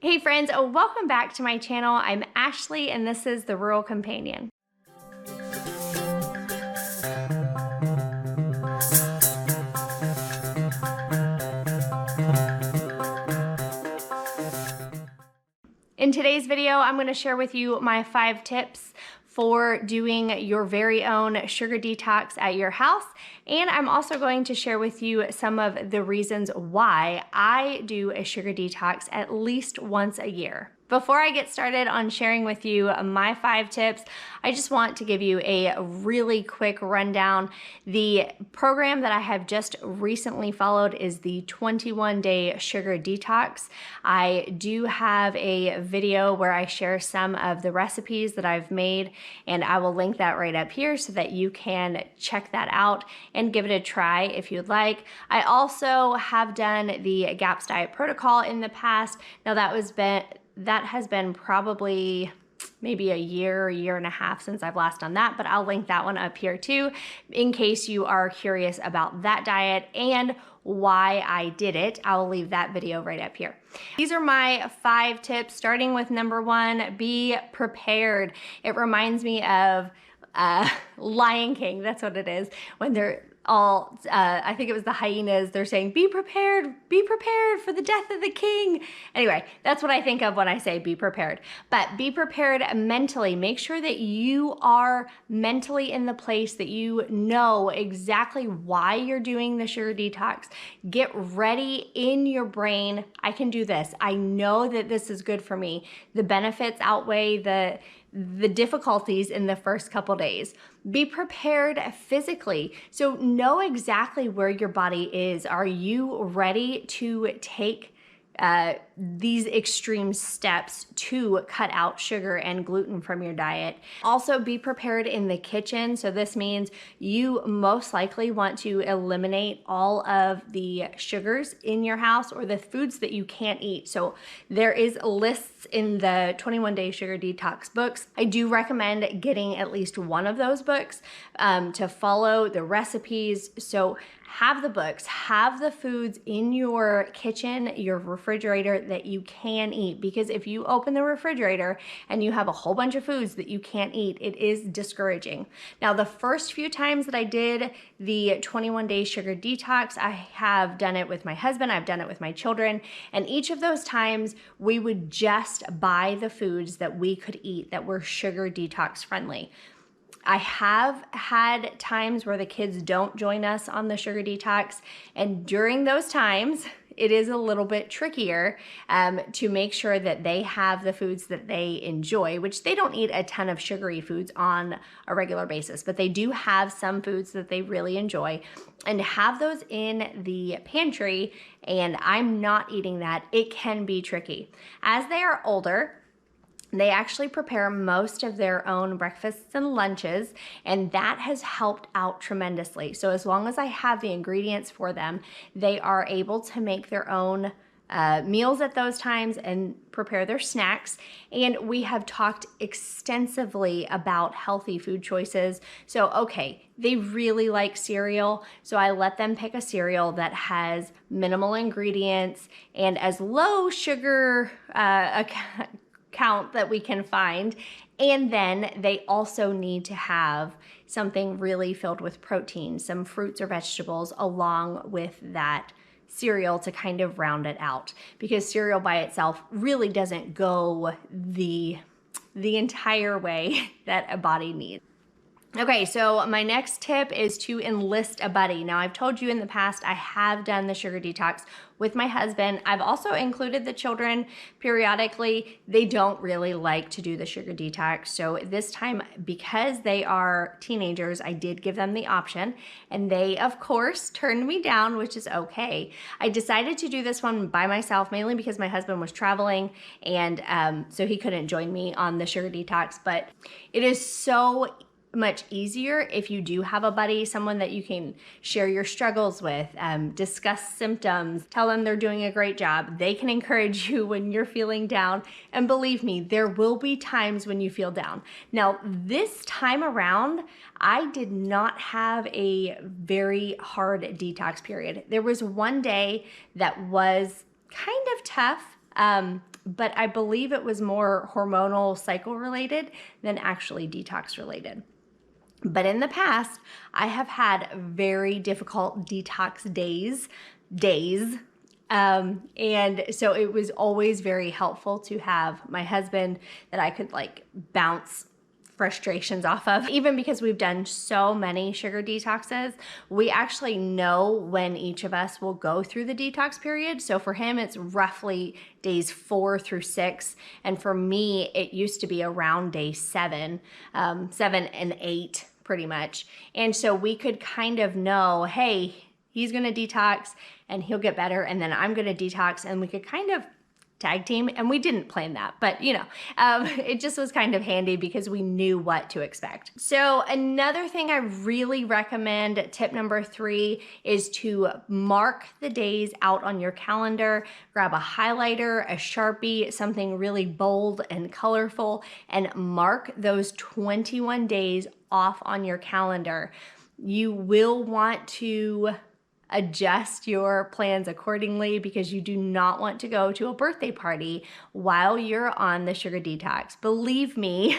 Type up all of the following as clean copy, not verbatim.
Hey friends, welcome back to my channel. I'm Ashley and this is The Rural Companion. In today's video, I'm going to share with you my 5 tips for doing your very own sugar detox at your house. And I'm also going to share with you some of the reasons why I do a sugar detox at least once a year. Before I get started on sharing with you my 5 tips, I just want to give you a really quick rundown. The program that I have just recently followed is the 21-day sugar detox. I do have a video where I share some of the recipes that I've made, and I will link that right up here so that you can check that out and give it a try if you'd like. I also have done the GAPS diet protocol in the past. Now that has been probably maybe a year and a half since I've last done that, but I'll link that one up here too, in case you are curious about that diet and why I did it. I'll leave that video right up here. These are my 5 tips, starting with number 1, be prepared. It reminds me of Lion King, that's what it is, when they're all, I think it was the hyenas, they're saying, be prepared for the death of the king. Anyway, that's what I think of when I say be prepared. But be prepared mentally. Make sure that you are mentally in the place that you know exactly why you're doing the sugar detox. Get ready in your brain. I can do this. I know that this is good for me. The benefits outweigh the difficulties in the first couple days. Be prepared physically. So know exactly where your body is. Are you ready to take these extreme steps to cut out sugar and gluten from your diet? Also, be prepared in the kitchen. So this means you most likely want to eliminate all of the sugars in your house or the foods that you can't eat. So there is lists in the 21-day sugar detox books. I do recommend getting at least one of those books to follow the recipes. So have the books, have the foods in your kitchen, your refrigerator that you can eat, because if you open the refrigerator and you have a whole bunch of foods that you can't eat, it is discouraging. Now, the first few times that I did the 21-day sugar detox, I have done it with my husband, I've done it with my children, and each of those times we would just buy the foods that we could eat that were sugar detox friendly. I have had times where the kids don't join us on the sugar detox, and during those times, it is a little bit trickier to make sure that they have the foods that they enjoy, which they don't eat a ton of sugary foods on a regular basis, but they do have some foods that they really enjoy, and have those in the pantry, and I'm not eating that. It can be tricky. As they are older, they actually prepare most of their own breakfasts and lunches, and that has helped out tremendously. So as long as I have the ingredients for them, they are able to make their own meals at those times and prepare their snacks. And we have talked extensively about healthy food choices. So, okay, they really like cereal, so I let them pick a cereal that has minimal ingredients and as low sugar count that we can find. And then they also need to have something really filled with protein, some fruits or vegetables along with that cereal to kind of round it out, because cereal by itself really doesn't go the entire way that a body needs. Okay, so my next tip is to enlist a buddy. Now, I've told you in the past I have done the sugar detox with my husband. I've also included the children periodically. They don't really like to do the sugar detox. So this time, because they are teenagers, I did give them the option, and they, of course, turned me down, which is okay. I decided to do this one by myself, mainly because my husband was traveling, and so he couldn't join me on the sugar detox, but it is so much easier if you do have a buddy, someone that you can share your struggles with, discuss symptoms, tell them they're doing a great job. They can encourage you when you're feeling down. And believe me, there will be times when you feel down. Now, this time around, I did not have a very hard detox period. There was one day that was kind of tough. but I believe it was more hormonal cycle related than actually detox related. But in the past, I have had very difficult detox days. And so it was always very helpful to have my husband that I could like bounce frustrations off of. Even because we've done so many sugar detoxes, we actually know when each of us will go through the detox period. So for him, it's roughly days 4 through 6. And for me, it used to be around day 7, 7 and 8 pretty much. And so we could kind of know, hey, he's gonna detox and he'll get better, and then I'm gonna detox, and we could kind of tag team. And we didn't plan that, but you know, it just was kind of handy because we knew what to expect. So another thing I really recommend, tip number 3, is to mark the days out on your calendar. Grab a highlighter, a Sharpie, something really bold and colorful, and mark those 21 days off on your calendar. You will want to adjust your plans accordingly because you do not want to go to a birthday party while you're on the sugar detox. Believe me,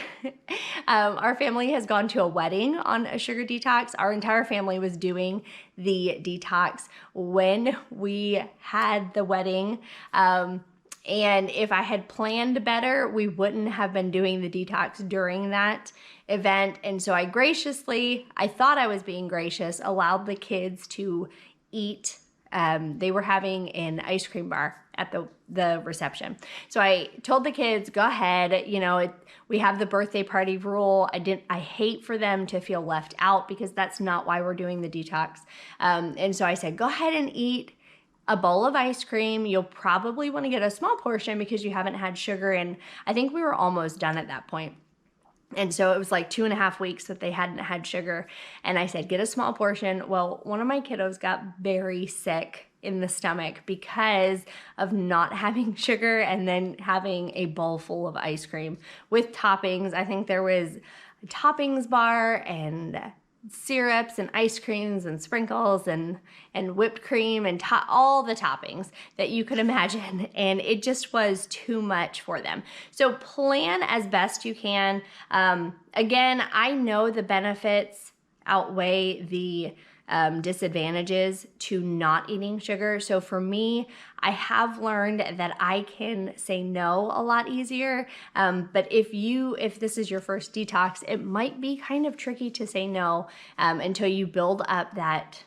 our family has gone to a wedding on a sugar detox. Our entire family was doing the detox when we had the wedding. And if I had planned better, we wouldn't have been doing the detox during that event. And so I thought I was being gracious, allowed the kids to eat. They were having an ice cream bar at the reception. So I told the kids, go ahead, you know, we have the birthday party rule. I hate for them to feel left out because that's not why we're doing the detox. And so I said, go ahead and eat a bowl of ice cream. You'll probably want to get a small portion because you haven't had sugar. And I think we were almost done at that point. And so it was like 2.5 weeks that they hadn't had sugar. And I said, get a small portion. Well, one of my kiddos got very sick in the stomach because of not having sugar and then having a bowl full of ice cream with toppings. I think there was a toppings bar and syrups and ice creams and sprinkles and whipped cream and all the toppings that you could imagine, and it just was too much for them. So plan as best you can. Again, I know the benefits outweigh the disadvantages to not eating sugar. So for me, I have learned that I can say no a lot easier. But if this is your first detox, it might be kind of tricky to say no until you build up that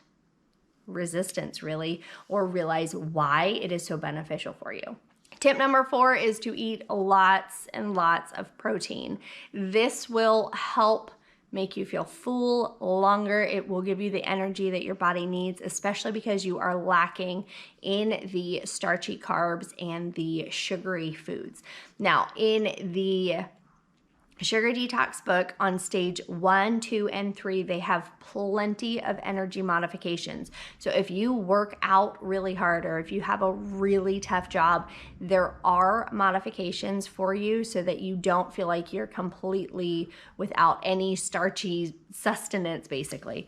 resistance really, or realize why it is so beneficial for you. Tip number 4 is to eat lots and lots of protein. This will help make you feel full longer. It will give you the energy that your body needs, especially because you are lacking in the starchy carbs and the sugary foods. Now, in the Sugar Detox book on stage 1, 2, and 3, they have plenty of energy modifications. So if you work out really hard or if you have a really tough job, there are modifications for you so that you don't feel like you're completely without any starchy sustenance, basically.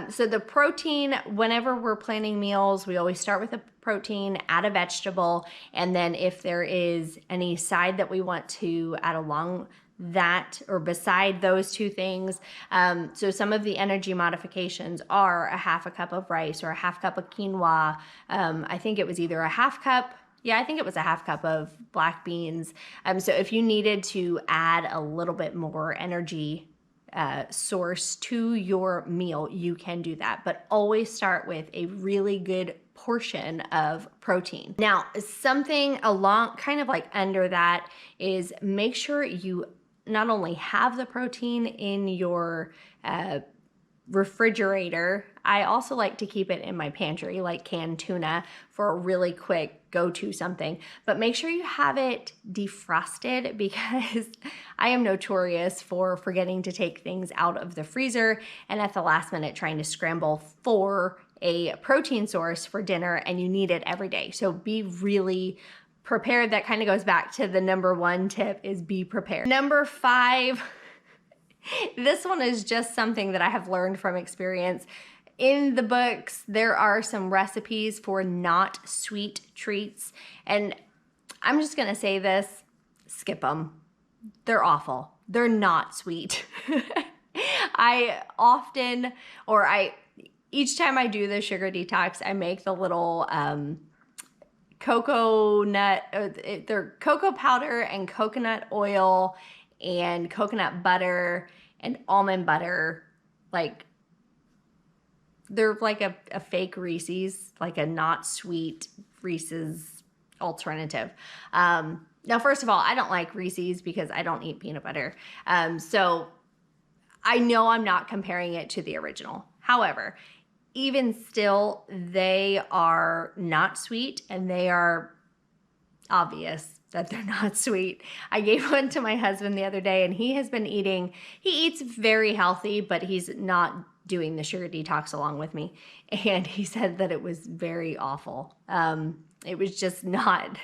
So the protein, whenever we're planning meals, we always start with a protein, add a vegetable, and then if there is any side that we want to add along that or beside those two things. So some of the energy modifications are a 1/2 cup of rice or a 1/2 cup of quinoa. I think it was either a 1/2 cup. Yeah, I think it was a 1/2 cup of black beans. So if you needed to add a little bit more energy source to your meal, you can do that. But always start with a really good portion of protein. Now, something along kind of like under that is make sure you not only have the protein in your refrigerator, I also like to keep it in my pantry, like canned tuna for a really quick go-to something, but make sure you have it defrosted because I am notorious for forgetting to take things out of the freezer and at the last minute trying to scramble for a protein source for dinner, and you need it every day. So be really prepared. That kind of goes back to the number 1 tip is be prepared. Number 5, this one is just something that I have learned from experience. In the books, there are some recipes for not sweet treats, and I'm just gonna say this, skip them. They're awful. They're not sweet. Each time I do the sugar detox, I make the little they're cocoa powder and coconut oil and coconut butter and almond butter. Like, they're like a fake Reese's, like a not sweet Reese's alternative. Now, first of all, I don't like Reese's because I don't eat peanut butter. So I know I'm not comparing it to the original. However, even still, they are not sweet, and they are obvious that they're not sweet. I gave one to my husband the other day, and he eats very healthy, but he's not doing the sugar detox along with me. And he said that it was very awful. It was just not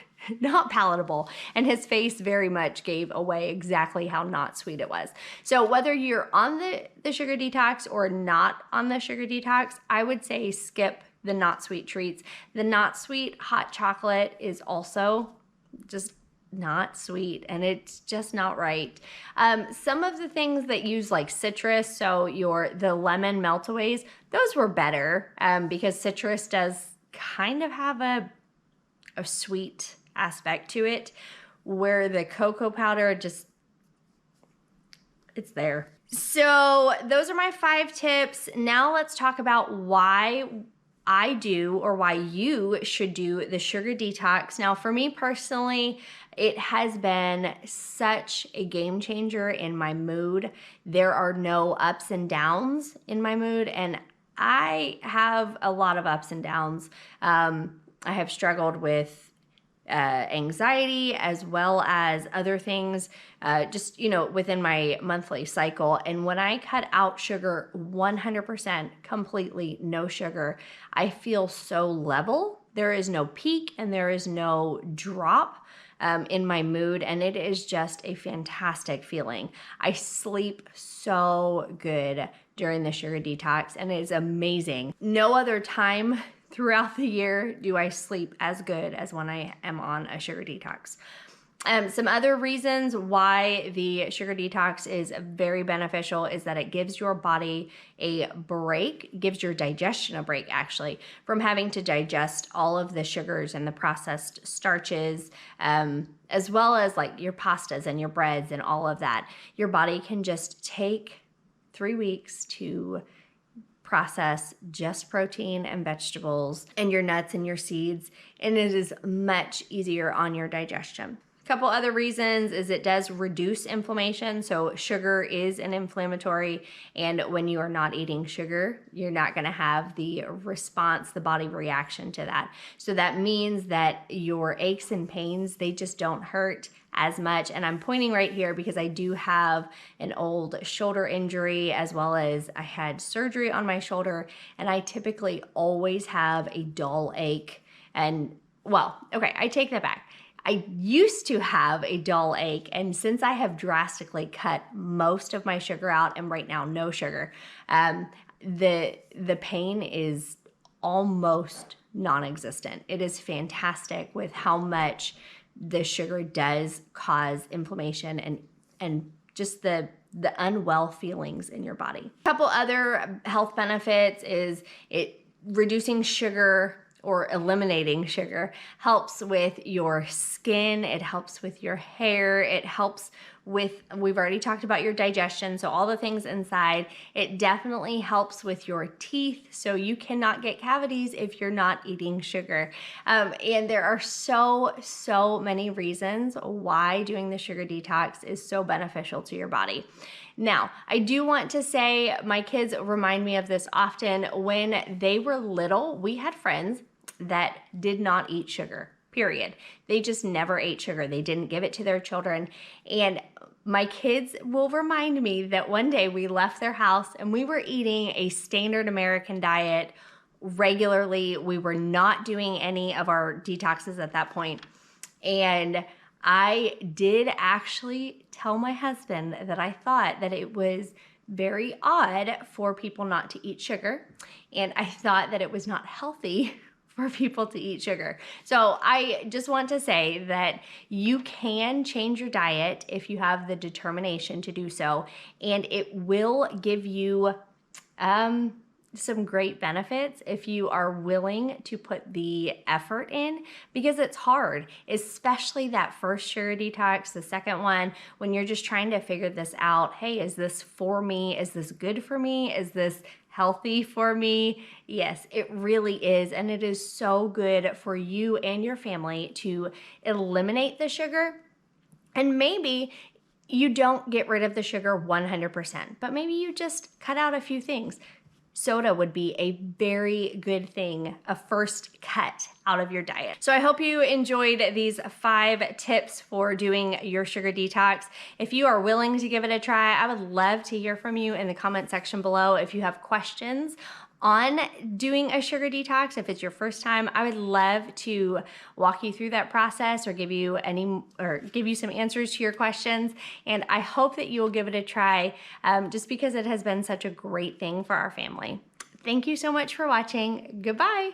palatable. And his face very much gave away exactly how not sweet it was. So whether you're on the sugar detox or not on the sugar detox, I would say skip the not sweet treats. The not sweet hot chocolate is also just not sweet, and it's just not right. Some of the things that use like citrus, so the lemon meltaways, those were better because citrus does kind of have a sweet aspect to it, where the cocoa powder it's there. So those are my 5 tips. Now let's talk about why I do, or why you should do, the sugar detox. Now, for me personally, it has been such a game changer in my mood. There are no ups and downs in my mood, and I have a lot of ups and downs. I have struggled with anxiety as well as other things, just, within my monthly cycle. And when I cut out sugar 100%, completely no sugar, I feel so level. There is no peak and there is no drop in my mood, and it is just a fantastic feeling. I sleep so good during the sugar detox, and it is amazing. No other time throughout the year do I sleep as good as when I am on a sugar detox. Some other reasons why the sugar detox is very beneficial is that it gives your body a break, gives your digestion a break actually, from having to digest all of the sugars and the processed starches, as well as like your pastas and your breads and all of that. Your body can just take 3 weeks to process just protein and vegetables and your nuts and your seeds, and it is much easier on your digestion. A couple other reasons is it does reduce inflammation. So sugar is an inflammatory, and when you are not eating sugar, you're not going to have the response, the body reaction to that. So that means that your aches and pains, they just don't hurt as much. And I'm pointing right here because I do have an old shoulder injury, as well as I had surgery on my shoulder, and I typically always have a dull ache. And well, okay, I take that back. I used to have a dull ache, and since I have drastically cut most of my sugar out, and right now no sugar, the pain is almost non-existent. It is fantastic with how much the sugar does cause inflammation and just the unwell feelings in your body. A couple other health benefits is reducing sugar or eliminating sugar helps with your skin, it helps with your hair, it helps with, we've already talked about your digestion, so all the things inside. It definitely helps with your teeth, so you cannot get cavities if you're not eating sugar. And there are so many reasons why doing the sugar detox is so beneficial to your body. Now, I do want to say, my kids remind me of this often. When they were little, we had friends that did not eat sugar, period. They just never ate sugar. They didn't give it to their children. And my kids will remind me that one day we left their house and we were eating a standard American diet regularly. We were not doing any of our detoxes at that point. And I did actually tell my husband that I thought that it was very odd for people not to eat sugar. And I thought that it was not healthy for people to eat sugar. So I just want to say that you can change your diet if you have the determination to do so, and it will give you some great benefits if you are willing to put the effort in, because it's hard, especially that first sugar detox, the second one, when you're just trying to figure this out. Hey, is this for me? Is this good for me? Is this healthy for me? Yes, it really is. And it is so good for you and your family to eliminate the sugar. And maybe you don't get rid of the sugar 100%, but maybe you just cut out a few things. Soda would be a very good thing, a first cut out of your diet. So I hope you enjoyed these 5 tips for doing your sugar detox. If you are willing to give it a try, I would love to hear from you in the comment section below. If you have questions on doing a sugar detox, if it's your first time, I would love to walk you through that process or give you some answers to your questions. And I hope that you will give it a try, just because it has been such a great thing for our family. Thank you so much for watching. Goodbye.